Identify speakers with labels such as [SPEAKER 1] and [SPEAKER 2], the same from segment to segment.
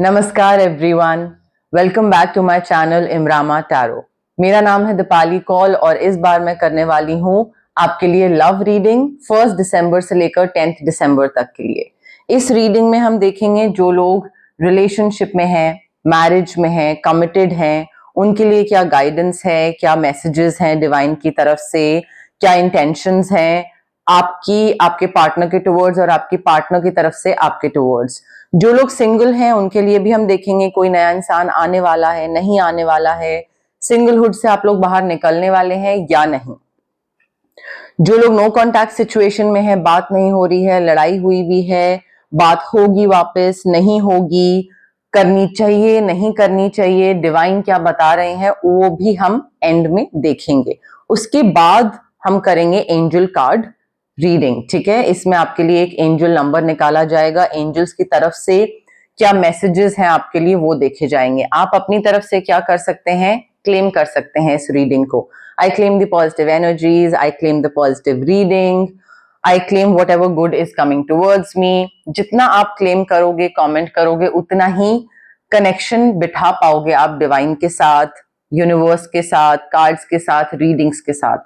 [SPEAKER 1] नमस्कार everyone, welcome back to my channel इमरामा tarot. मेरा नाम है दीपाली कौल और इस बार मैं करने वाली हूँ आपके लिए लव रीडिंग 1 दिसंबर से लेकर 10 दिसंबर तक के लिए। इस रीडिंग में हम देखेंगे जो लोग रिलेशनशिप में हैं, मैरिज में हैं, कमिटेड हैं, उनके लिए क्या गाइडेंस है, क्या मैसेजेस हैं डिवाइन की तरफ से, क्या इंटेंशंस हैं आपके पार्टनर के टुवर्ड्स और आपकी पार्टनर की तरफ से आपके टुवर्ड्स। जो लोग सिंगल हैं उनके लिए भी हम देखेंगे कोई नया इंसान आने वाला है, नहीं आने वाला है, सिंगलहुड से आप लोग बाहर निकलने वाले हैं या नहीं। जो लोग नो कॉन्टैक्ट सिचुएशन में है, बात नहीं हो रही है, लड़ाई हुई भी है, बात होगी वापस, नहीं होगी, करनी चाहिए, नहीं करनी चाहिए, डिवाइन क्या बता रहे हैं वो भी हम एंड में देखेंगे। उसके बाद हम करेंगे एंजल कार्ड रीडिंग। ठीक है, इसमें आपके लिए एक एंजल नंबर निकाला जाएगा, एंजल्स की तरफ से क्या मैसेजेस हैं आपके लिए वो देखे जाएंगे। आप अपनी तरफ से क्या कर सकते हैं, क्लेम कर सकते हैं इस रीडिंग को। I claim the positive energies, I claim the positive reading, I claim what ever good is coming towards me. जितना आप क्लेम करोगे, कमेंट करोगे, उतना ही कनेक्शन बिठा पाओगे आप डिवाइन के साथ, यूनिवर्स के साथ, कार्ड्स के साथ, रीडिंग्स के साथ।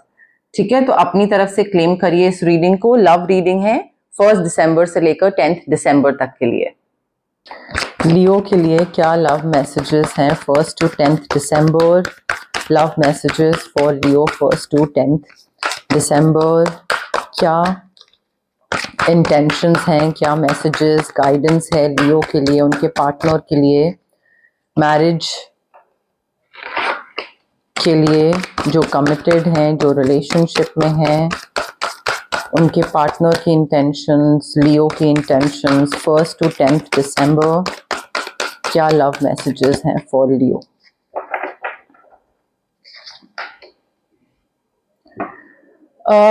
[SPEAKER 1] ठीक है, तो अपनी तरफ से क्लेम करिए इस रीडिंग को। लव रीडिंग है 1 दिसंबर से लेकर 10 दिसंबर तक के लिए। लियो के लिए क्या लव मैसेजेस हैं 1 to 10 December? Love messages for Leo 1 to 10 दिसंबर। क्या इंटेंशंस हैं, क्या मैसेजेस, गाइडेंस है लियो के लिए, उनके पार्टनर के लिए, मैरिज के लिए, जो कमिटेड हैं, जो रिलेशनशिप में हैं, उनके पार्टनर की इंटेंशंस, लियो की इंटेंशंस 1 to 10 दिसंबर। क्या लव मैसेजेस हैं फॉर लियो?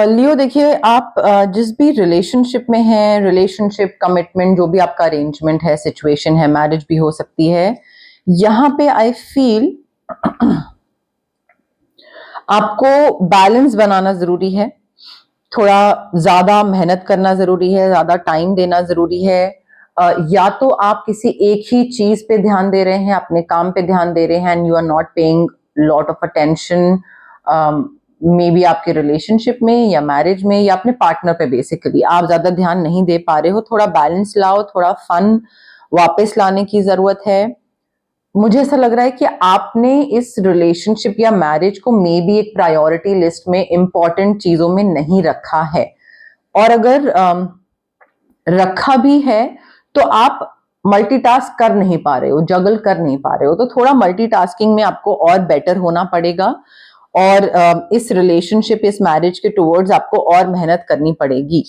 [SPEAKER 1] लियो देखिए, आप जिस भी रिलेशनशिप में हैं, रिलेशनशिप, कमिटमेंट, जो भी आपका अरेंजमेंट है, सिचुएशन है, मैरिज भी हो सकती है, यहाँ पे आई फील आपको बैलेंस बनाना जरूरी है, थोड़ा ज्यादा मेहनत करना जरूरी है, ज्यादा टाइम देना जरूरी है। या तो आप किसी एक ही चीज पे ध्यान दे रहे हैं, अपने काम पे ध्यान दे रहे हैं and you are not paying lot of attention, maybe आपके रिलेशनशिप में या मैरिज में या अपने पार्टनर पे बेसिकली आप ज्यादा ध्यान नहीं दे पा रहे हो। थोड़ा बैलेंस लाओ, थोड़ा फन वापस लाने की जरूरत है। मुझे ऐसा लग रहा है कि आपने इस रिलेशनशिप या मैरिज को मे बी एक प्रायोरिटी लिस्ट में इंपॉर्टेंट चीजों में नहीं रखा है, और अगर रखा भी है तो आप मल्टीटास्क कर नहीं पा रहे हो, जगल कर नहीं पा रहे हो। तो थोड़ा मल्टीटास्किंग में आपको और बेटर होना पड़ेगा और इस रिलेशनशिप, इस मैरिज के टुवर्ड्स आपको और मेहनत करनी पड़ेगी।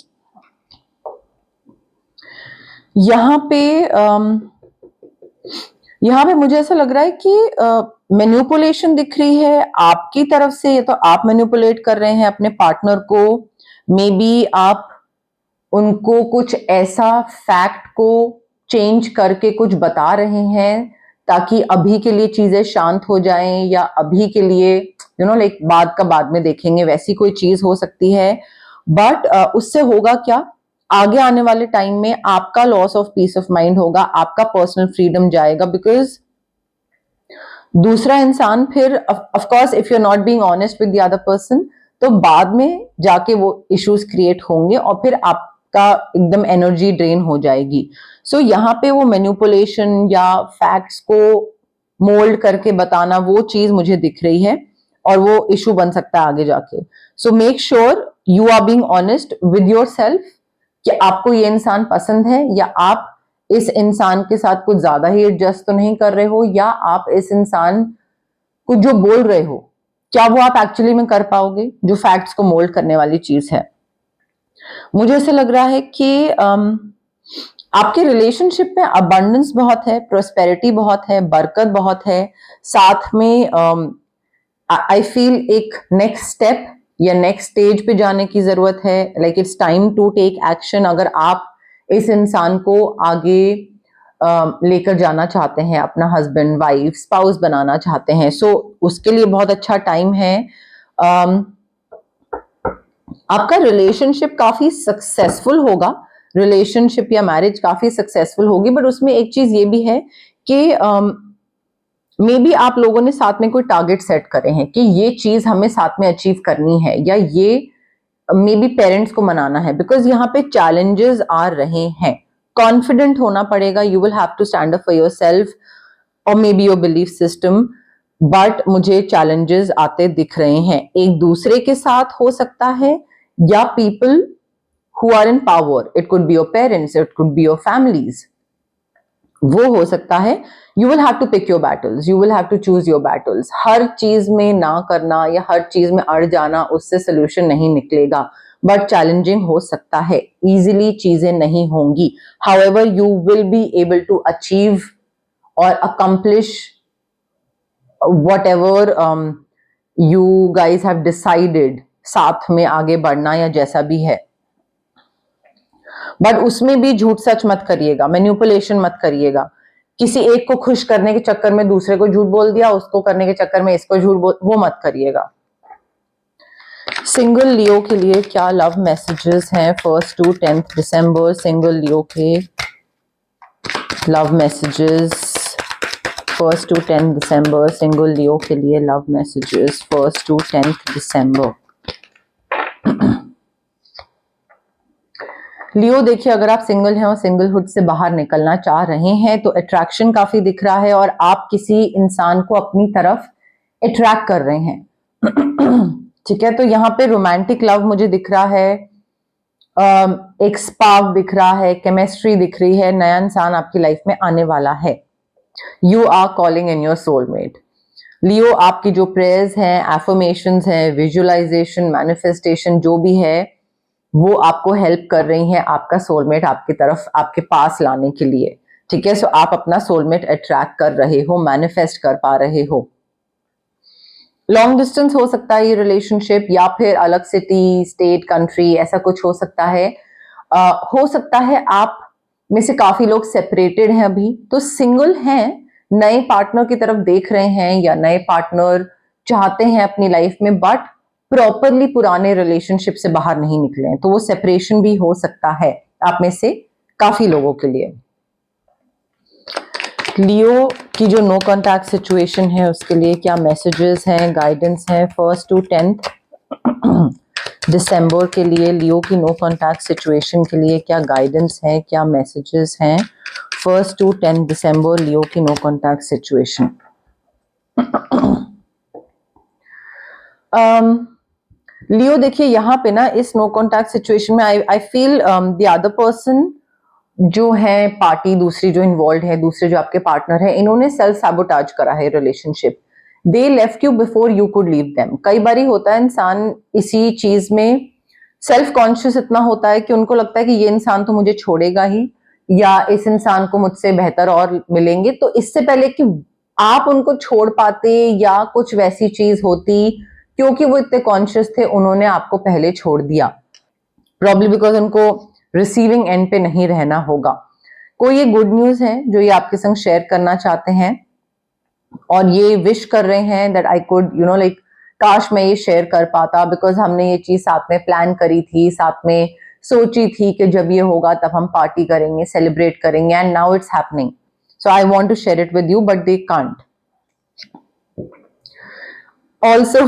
[SPEAKER 1] यहाँ पे मुझे ऐसा लग रहा है कि मैनिपुलेशन दिख रही है आपकी तरफ से। या तो आप मैनिपुलेट कर रहे हैं अपने पार्टनर को, मे बी आप उनको कुछ ऐसा फैक्ट को चेंज करके कुछ बता रहे हैं ताकि अभी के लिए चीजें शांत हो जाएं, या अभी के लिए लाइक बाद का बाद में देखेंगे, वैसी कोई चीज हो सकती है। बट उससे होगा क्या, आगे आने वाले टाइम में आपका loss of peace of mind होगा, आपका पर्सनल फ्रीडम जाएगा, बिकॉज दूसरा इंसान फिर, of course if you are not being honest with the other person, तो बाद में जाके वो इश्यूज क्रिएट होंगे और फिर आपका एकदम एनर्जी ड्रेन हो जाएगी। सो यहाँ पे वो मैनिपुलेशन या फैक्ट्स को मोल्ड करके बताना, वो चीज मुझे दिख रही है और वो इशू बन सकता है आगे जाके। So make sure you are being honest with yourself कि आपको ये इंसान पसंद है, या आप इस इंसान के साथ कुछ ज्यादा ही एडजस्ट तो नहीं कर रहे हो, या आप इस इंसान को जो बोल रहे हो क्या वो आप एक्चुअली में कर पाओगे, जो फैक्ट्स को मोल्ड करने वाली चीज है। मुझे ऐसा लग रहा है कि आपके रिलेशनशिप में अबंडेंस बहुत है, प्रोस्पेरिटी बहुत है, बरकत बहुत है, साथ में आई फील एक नेक्स्ट स्टेप या नेक्स्ट स्टेज पे जाने की जरूरत है। Like it's time to take action. अगर आप इस इंसान को आगे लेकर जाना चाहते हैं, अपना हस्बैंड, वाइफ, स्पाउस बनाना चाहते हैं, सो उसके लिए बहुत अच्छा टाइम है। आपका रिलेशनशिप काफी सक्सेसफुल होगा, रिलेशनशिप या मैरिज काफी सक्सेसफुल होगी, बट उसमें एक चीज ये भी है कि मे बी आप लोगों ने साथ में कोई टारगेट सेट करे हैं कि ये चीज हमें साथ में अचीव करनी है, या ये मे बी पेरेंट्स को मनाना है, बिकॉज यहाँ पे चैलेंजेस आ रहे हैं। कॉन्फिडेंट होना पड़ेगा, you will have to stand up for yourself और may be your belief system, but मुझे चैलेंजेस आते दिख रहे हैं। एक दूसरे के साथ हो सकता है, या people who are in power, it could be your parents, it could be your families, वो हो सकता है। You will have to pick your battles, you will have to choose your battles. हर चीज में ना करना या हर चीज में अड़ जाना, उससे सोल्यूशन नहीं निकलेगा, बट चैलेंजिंग हो सकता है, इजीली चीजें नहीं होंगी। However you will be able to achieve और accomplish whatever you guys have decided, साथ में आगे बढ़ना या जैसा भी है। बट उसमें भी झूठ सच मत करिएगा, मैनिपुलेशन मत करिएगा। किसी एक को खुश करने के चक्कर में दूसरे को झूठ बोल दिया, उसको करने के चक्कर में इसको झूठ बोल, वो मत करिएगा। सिंगल लियो के लिए क्या लव मैसेजेस हैं 1 to 10 दिसंबर? सिंगल लियो के लव मैसेजेस 1 to 10 दिसंबर, सिंगल लियो के लिए लव मैसेजेस 1 to 10 दिसंबर। लियो देखिए, अगर आप सिंगल हैं और सिंगलहुड से बाहर निकलना चाह रहे हैं तो अट्रैक्शन काफी दिख रहा है, और आप किसी इंसान को अपनी तरफ अट्रैक्ट कर रहे हैं। ठीक है, तो यहाँ पे रोमांटिक लव मुझे दिख रहा है, एक स्पार्क दिख रहा है, केमिस्ट्री दिख रही है, नया इंसान आपकी लाइफ में आने वाला है। You are calling in your soulmate. Leo, आपकी जो प्रेयर्स हैं, एफर्मेशंस हैं, विजुअलाइजेशन, मैनिफेस्टेशन जो भी है, वो आपको हेल्प कर रही हैं आपका सोलमेट आपकी तरफ, आपके पास लाने के लिए। ठीक है, सो आप अपना सोलमेट अट्रैक्ट कर रहे हो, मैनिफेस्ट कर पा रहे हो। लॉन्ग डिस्टेंस हो सकता है ये रिलेशनशिप, या फिर अलग सिटी, स्टेट, कंट्री, ऐसा कुछ हो सकता है। हो सकता है आप में से काफी लोग सेपरेटेड हैं अभी, तो सिंगल हैं, नए पार्टनर की तरफ देख रहे हैं या नए पार्टनर चाहते हैं अपनी लाइफ में, बट प्रॉपरली पुराने रिलेशनशिप से बाहर नहीं निकले हैं, तो वो सेपरेशन भी हो सकता है आप में से काफी लोगों के लिए। लियो की जो नो कॉन्टैक्ट सिचुएशन है उसके लिए क्या मैसेजेस हैं, गाइडेंस हैं 1 to 10 दिसंबर के लिए? लियो की नो कॉन्टैक्ट सिचुएशन के लिए क्या गाइडेंस है, क्या मैसेजेस हैं 1 to 10 दिसंबर, लियो की नो कॉन्टैक्ट सिचुएशन? लियो देखिए, यहाँ पे ना इस नो कॉन्टैक्ट सिचुएशन में I feel the other person जो है, पार्टी दूसरी जो इन्वॉल्व है, दूसरे जो आपके पार्टनर है, इन्होंने सेल्फ सैबोटाज करा है relationship. They left you before you could leave them. कई बारी होता है इंसान इसी चीज में सेल्फ कॉन्शियस इतना होता है कि उनको लगता है कि ये इंसान तो मुझे छोड़ेगा ही, या इस इंसान को मुझसे बेहतर और मिलेंगे, तो इससे पहले कि आप उनको छोड़ पाते या कुछ वैसी चीज होती, क्योंकि वो इतने कॉन्शियस थे, उन्होंने आपको पहले छोड़ दिया, प्रॉब्ली बिकॉज उनको रिसीविंग एंड पे नहीं रहना होगा। कोई ये गुड न्यूज है जो ये आपके संग शेयर करना चाहते हैं, और ये विश कर रहे हैं दैट आई कुड लाइक काश मैं ये शेयर कर पाता, बिकॉज हमने ये चीज साथ में प्लान करी थी, साथ में सोची थी कि जब ये होगा तब हम पार्टी करेंगे, सेलिब्रेट करेंगे, and now it's happening, so I want to share it with you but they can't. Also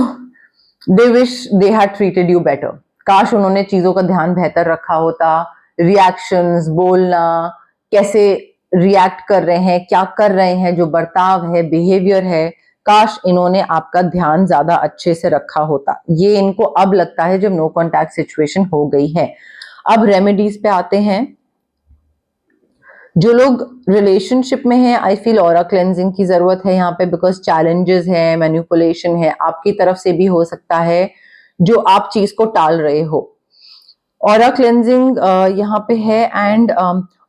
[SPEAKER 1] they wish they had treated you better. काश उन्होंने चीजों का ध्यान बेहतर रखा होता, रिएक्शंस, बोलना, कैसे रिएक्ट कर रहे हैं, क्या कर रहे हैं, जो बर्ताव है, बिहेवियर है, काश इन्होंने आपका ध्यान ज्यादा अच्छे से रखा होता। ये इनको अब लगता है जब नो कॉन्टैक्ट सिचुएशन हो गई है। अब रेमेडीज पे आते हैं। जो लोग रिलेशनशिप में हैं, आई फील ऑरा क्लेंजिंग की जरूरत है यहाँ पे, बिकॉज चैलेंजेस है, मैनिपुलेशन है, आपकी तरफ से भी हो सकता है जो आप चीज को टाल रहे हो। ऑरा क्लेंजिंग यहाँ पे है। एंड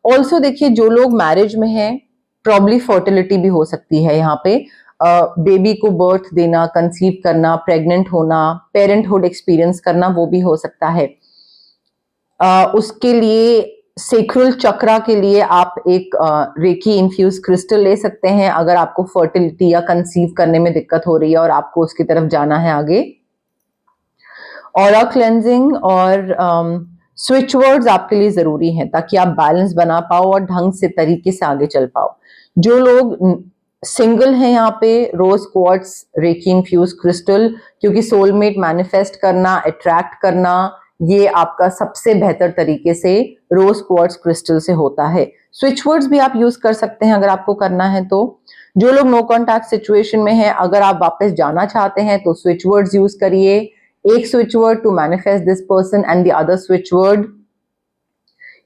[SPEAKER 1] ऑल्सो देखिए, जो लोग मैरिज में हैं, प्रॉब्ली फर्टिलिटी भी हो सकती है यहाँ पे, बेबी को बर्थ देना, कंसीव करना, प्रेग्नेंट होना, पेरेंटहुड एक्सपीरियंस करना, वो भी हो सकता है। उसके लिए सेक्रल चक्रा के लिए आप एक रेकी इन्फ्यूज क्रिस्टल ले सकते हैं अगर आपको फर्टिलिटी या कंसीव करने में दिक्कत हो रही है और आपको उसकी तरफ जाना है आगे। ऑरा क्लेंजिंग और स्विच वर्ड्स आपके लिए जरूरी हैं ताकि आप बैलेंस बना पाओ और ढंग से तरीके से आगे चल पाओ। जो लोग सिंगल हैं यहाँ पे, rose quartz, reiki infused crystal, क्योंकि सोलमेट मैनिफेस्ट करना, अट्रैक्ट करना, ये आपका सबसे बेहतर तरीके से रोज क्वार्ट्स क्रिस्टल से होता है। स्विच वर्ड्स भी आप यूज कर सकते हैं अगर आपको करना है तो। जो लोग नो कॉन्टैक्ट सिचुएशन में हैं, अगर आप वापस जाना चाहते हैं तो स्विच वर्ड्स यूज करिए। एक switch word to manifest this person and the other switch word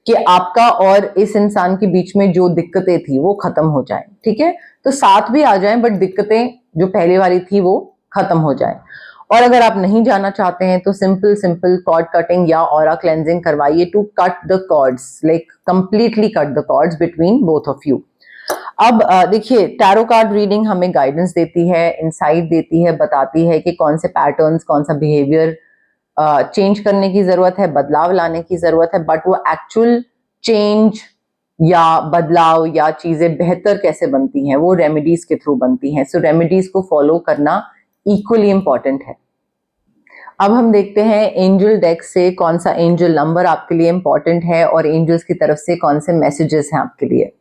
[SPEAKER 1] कि आपका और इस इंसान के बीच में जो दिक्कतें थी वो खत्म हो जाए। ठीक है, तो साथ भी आ जाए बट दिक्कतें जो पहले वाली थी वो खत्म हो जाए। और अगर आप नहीं जाना चाहते हैं तो सिंपल सिंपल कॉर्ड कटिंग या ऑरा क्लेंजिंग करवाइए to cut the cords, like completely cut the cords between both of you. अब देखिए, टैरो कार्ड रीडिंग हमें गाइडेंस देती है, इंसाइट देती है, बताती है कि कौन से पैटर्न्स, कौन सा बिहेवियर चेंज करने की जरूरत है, बदलाव लाने की जरूरत है, बट वो एक्चुअल चेंज या बदलाव या चीजें बेहतर कैसे बनती हैं वो रेमेडीज के थ्रू बनती हैं। सो रेमेडीज को फॉलो करना इक्वली इंपॉर्टेंट है। अब हम देखते हैं एंजल डेक से कौन सा एंजल नंबर आपके लिए इंपॉर्टेंट है और एंजल्स की तरफ से कौन से मैसेजेस हैं आपके लिए।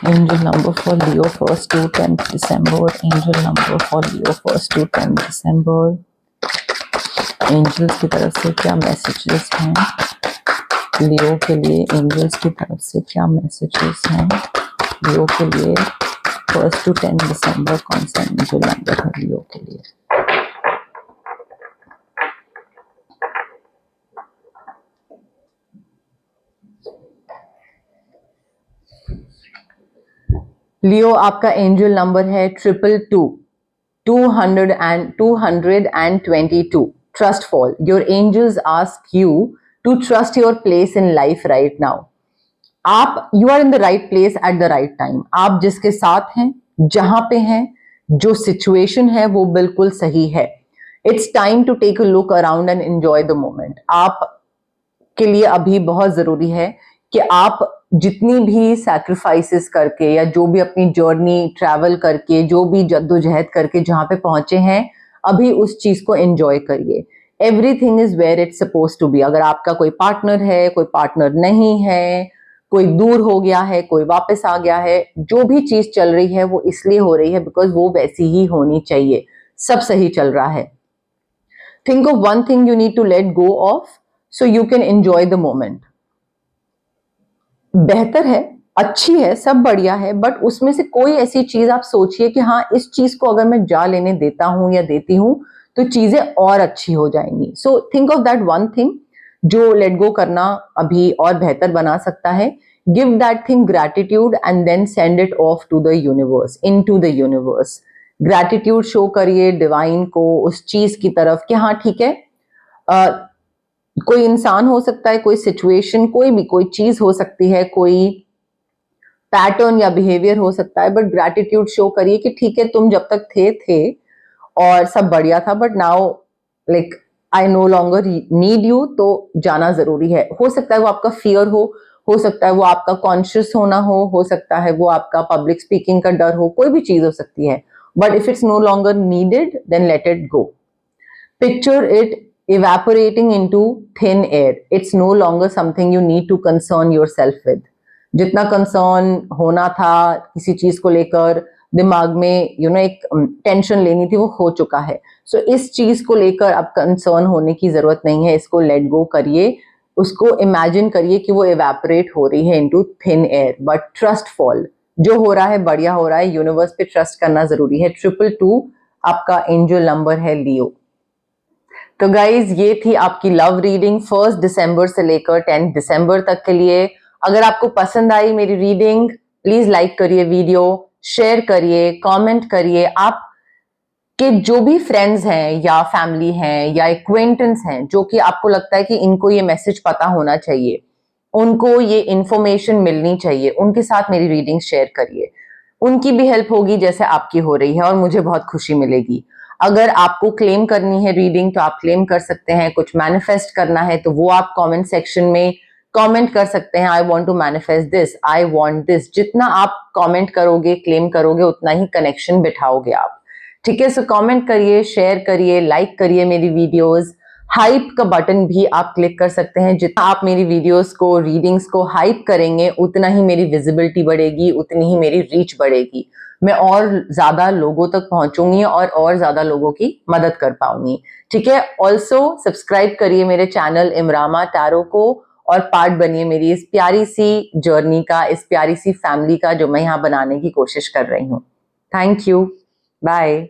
[SPEAKER 1] Angel number for Leo 1st to 10th दिसंबर, angel number for Leo 1st to 10th दिसंबर। एंजल्स की तरफ से क्या मैसेजेस हैं लियो के लिए, एंजल्स की तरफ से क्या मैसेजेस हैं लियो के लिए 1st to 10th दिसंबर, कौन सा एंजल नंबर है लियो के लिए। लियो, आपका एंजल नंबर है 222 trust fall. Your angels ask you to trust your place in life right now. आप, you are in the right place at the right time. आप जिसके साथ हैं, जहां पे हैं, जो सिचुएशन है वो बिल्कुल सही है। It's time to take a look around and enjoy the moment. आप के लिए अभी बहुत जरूरी है कि आप जितनी भी सैक्रिफाइसेस करके या जो भी अपनी जर्नी ट्रैवल करके, जो भी जद्दोजहद करके जहां पे पहुंचे हैं, अभी उस चीज को एंजॉय करिए। Everything is where it's suppose to be. अगर आपका कोई पार्टनर है, कोई पार्टनर नहीं है, कोई दूर हो गया है, कोई वापस आ गया है, जो भी चीज चल रही है वो इसलिए हो रही है बिकॉज वो वैसी ही होनी चाहिए। सब सही चल रहा है। Think of one thing you need to let go of so you can enjoy the moment. बेहतर है, अच्छी है, सब बढ़िया है, बट उसमें से कोई ऐसी चीज आप सोचिए कि हाँ, इस चीज को अगर मैं जा लेने देता हूं या देती हूं तो चीजें और अच्छी हो जाएंगी। So think of that one thing जो लेट गो करना अभी और बेहतर बना सकता है। Give that thing gratitude and then send it off to the universe, into the universe. Gratitude show करिए डिवाइन को, उस चीज की तरफ कि हाँ ठीक है, कोई इंसान हो सकता है, कोई सिचुएशन, कोई भी कोई चीज हो सकती है, कोई पैटर्न या बिहेवियर हो सकता है, बट ग्रैटिट्यूड शो करिए कि ठीक है, तुम जब तक थे और सब बढ़िया था, but now like I know longer need you, तो जाना जरूरी है। हो सकता है वो आपका फियर हो सकता है वो आपका कॉन्शियस होना हो सकता है वो आपका पब्लिक स्पीकिंग का डर हो, कोई भी चीज हो सकती है, but if it's no longer needed then let it go. Picture it evaporating into thin air. It's no longer something you need to concern yourself with. जितना कंसर्न होना था किसी चीज को लेकर, दिमाग में एक टेंशन लेनी थी, वो हो चुका है। सो इस चीज को लेकर अब कंसर्न होने की जरूरत नहीं है। इसको लेट गो करिए, उसको इमेजिन करिए कि वो इवेपोरेट हो रही है into thin air. But trust fall, जो हो रहा है बढ़िया हो रहा है, यूनिवर्स पे ट्रस्ट करना जरूरी है। 222 आपका एंजल नंबर है लियो। तो गाइज, ये थी आपकी लव रीडिंग 1 दिसंबर से लेकर 10 दिसंबर तक के लिए। अगर आपको पसंद आई मेरी रीडिंग, प्लीज लाइक करिए वीडियो, शेयर करिए, कमेंट करिए। आप के जो भी फ्रेंड्स हैं या फैमिली हैं या एक्वेंटेंस हैं जो कि आपको लगता है कि इनको ये मैसेज पता होना चाहिए, उनको ये इंफॉर्मेशन मिलनी चाहिए, उनके साथ मेरी रीडिंग शेयर करिए। उनकी भी हेल्प होगी जैसे आपकी हो रही है और मुझे बहुत खुशी मिलेगी। अगर आपको क्लेम करनी है रीडिंग तो आप क्लेम कर सकते हैं। कुछ मैनिफेस्ट करना है तो वो आप कमेंट सेक्शन में कमेंट कर सकते हैं। I want to manifest this, I want this. जितना आप कमेंट करोगे, क्लेम करोगे, उतना ही कनेक्शन बिठाओगे आप। ठीक है, सो कमेंट करिए, शेयर करिए, लाइक करिए मेरी वीडियोस। हाइप का बटन भी आप क्लिक कर सकते हैं। जितना आप मेरी वीडियोस को, रीडिंग्स को हाइप करेंगे, उतना ही मेरी विजिबिलिटी बढ़ेगी, उतनी ही मेरी रीच बढ़ेगी। मैं और ज्यादा लोगों तक पहुंचूंगी और ज्यादा लोगों की मदद कर पाऊंगी। ठीक है। ऑल्सो सब्सक्राइब करिए मेरे चैनल इमरामा टैरो को और पार्ट बनिए मेरी इस प्यारी सी जर्नी का, इस प्यारी सी फैमिली का जो मैं यहाँ बनाने की कोशिश कर रही हूँ। Thank you. बाय।